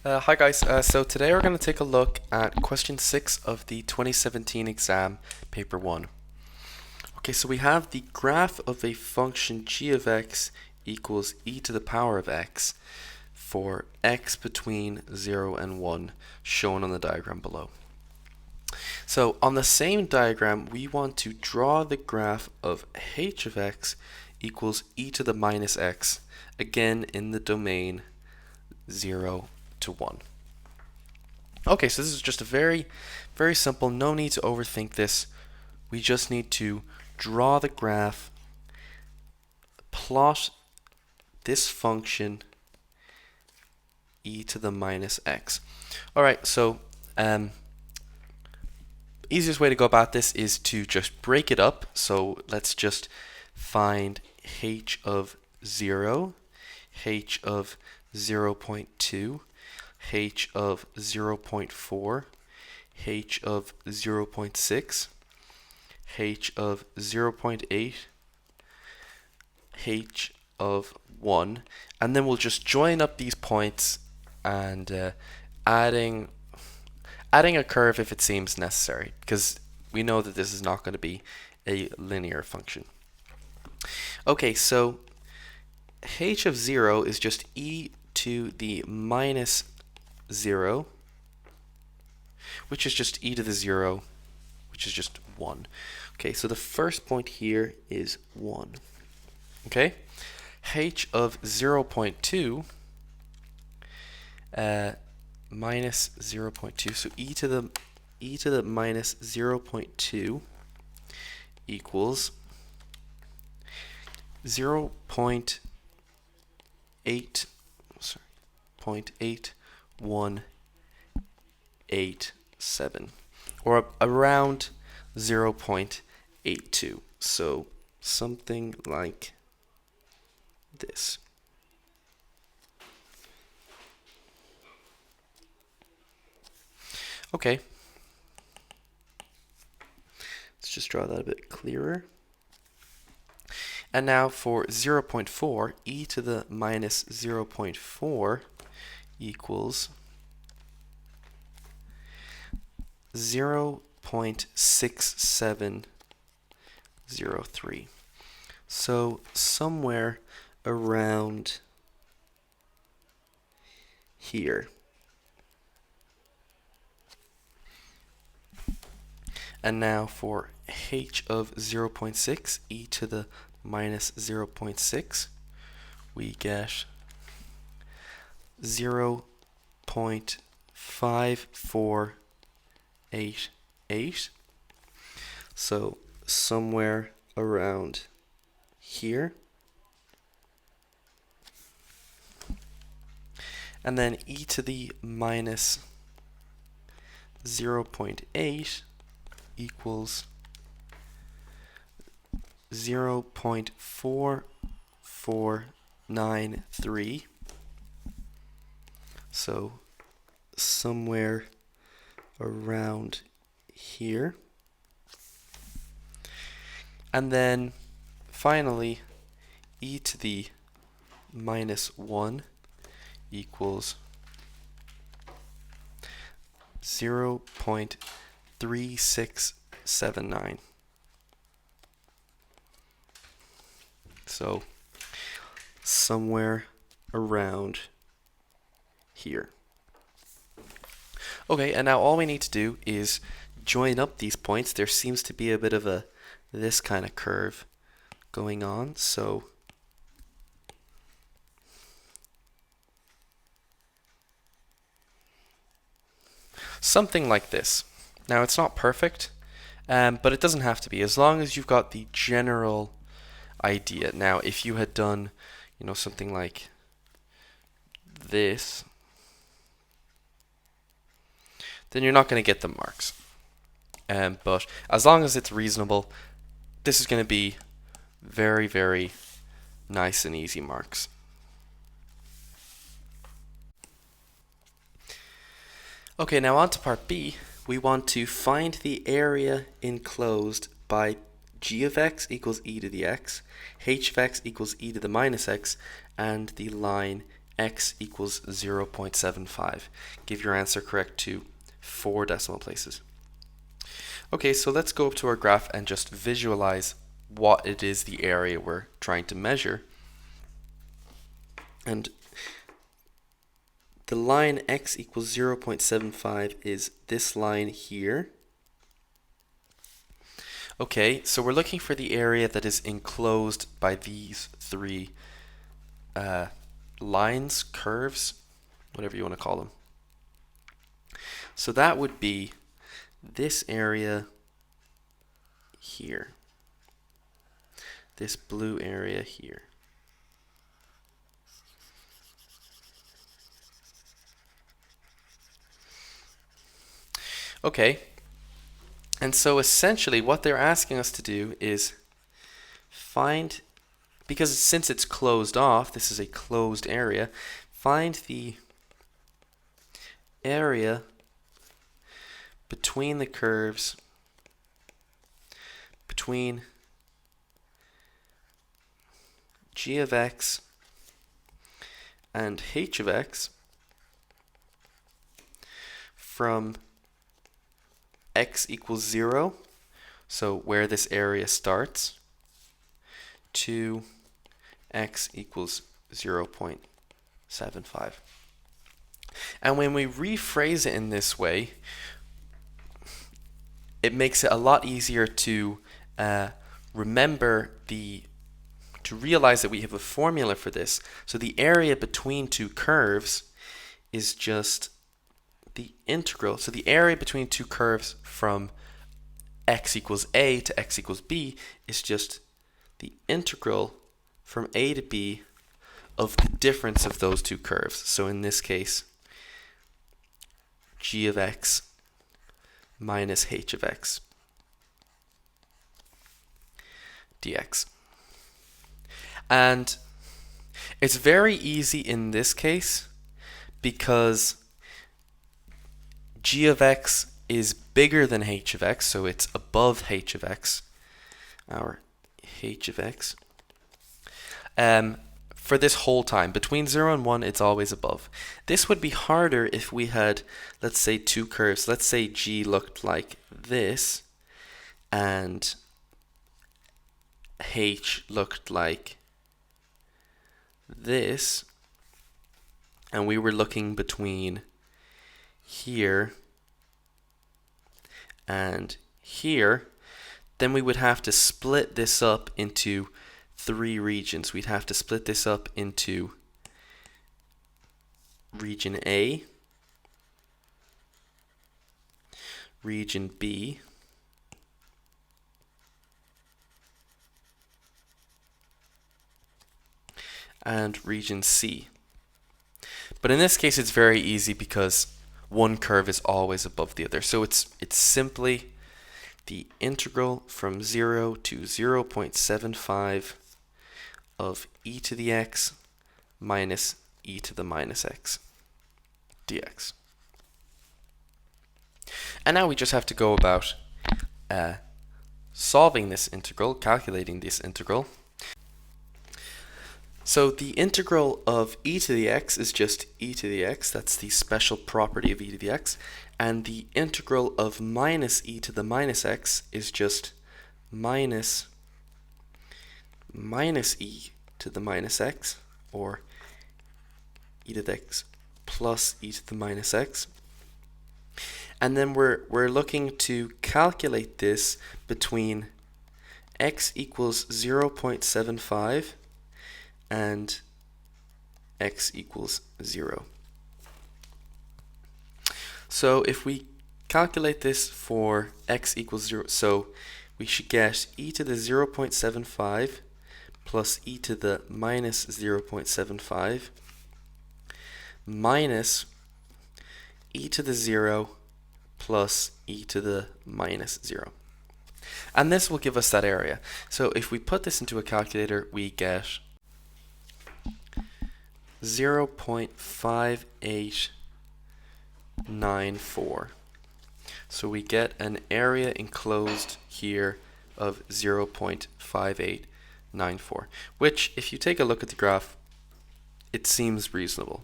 Hi guys, so today we're going to take a look at question 6 of the 2017 exam, paper 1. Okay, so we have the graph of a function g of x equals e to the power of x for x between 0 and 1, shown on the diagram below. So on the same diagram, we want to draw the graph of h of x equals e to the minus x, again in the domain 0 to 1. Okay, so this is just a very simple, no need to overthink this. We just need to draw the graph, plot this function e to the minus x. Alright, so easiest way to go about this is to just break it up. So let's just find h of 0, h of 0.2, h of 0.4, h of 0.6, h of 0.8, h of 1, and then we'll just join up these points and adding a curve if it seems necessary, because we know that this is not going to be a linear function. Okay, so h of 0 is just e to the minus 0, which is just e to the 0, which is just 1. Okay, so the first point here is 1. Okay, h of 0.2 minus 0.2, so e to the minus 0.2 equals 0.8 0.8187, or around 0.82, so something like this. Okay, let's just draw that a bit clearer. And now for 0.4, e to the minus 0.4 equals 0.6703. So somewhere around here. And now for h of 0.6, e to the minus 0.6, we get 0.5488. So somewhere around here. And then e to the minus 0.8 equals 0.4493. So somewhere around here. And then finally, e to the minus 1 equals 0.3679. So somewhere around here. Okay, and now all we need to do is join up these points. There seems to be a bit of this kind of curve going on, so something like this. Now it's not perfect, but it doesn't have to be, as long as you've got the general idea. Now if you had done, something like this, then you're not going to get the marks. But as long as it's reasonable, this is going to be very nice and easy marks. Okay, now on to part B. We want to find the area enclosed by g of x equals e to the x, h of x equals e to the minus x, and the line x equals 0.75. Give your answer correct to 4 decimal places. Okay, so let's go up to our graph and just visualize what it is the area we're trying to measure. And the line x equals 0.75 is this line here. Okay, so we're looking for the area that is enclosed by these 3 lines, curves, whatever you want to call them. So that would be this area here, this blue area here. Okay, and so essentially what they're asking us to do is find, because since it's closed off, this is a closed area, find the area between the curves between g of x and h of x from x equals 0, so where this area starts, to x equals 0.75. And when we rephrase it in this way, it makes it a lot easier to remember to realize that we have a formula for this. So the area between 2 curves is just the integral. So the area between 2 curves from x equals a to x equals b is just the integral from a to b of the difference of those 2 curves. So in this case, g of x minus h of x dx. And it's very easy in this case because g of x is bigger than h of x, so it's above h of x, our h of x. For this whole time, between 0 and 1, it's always above. This would be harder if we had, let's say, 2 curves. Let's say g looked like this, and h looked like this, and we were looking between here and here, then we would have to split this up into 3 regions. We'd have to split this up into region A, region B, and region C. But in this case, it's very easy because one curve is always above the other. So it's simply the integral from 0 to 0.75 of e to the x minus e to the minus x dx. And now we just have to go about solving this integral, calculating this integral. So the integral of e to the x is just e to the x, that's the special property of e to the x, and the integral of minus e to the minus x is just minus e to the minus x, or e to the x plus e to the minus x. And then we're looking to calculate this between x equals 0.75 and x equals 0. So if we calculate this for x equals 0, so we should get e to the 0.75 plus e to the minus 0.75 minus e to the 0 plus e to the minus 0. And this will give us that area. So if we put this into a calculator, we get 0.5894. So we get an area enclosed here of 0.5894, which, if you take a look at the graph, it seems reasonable.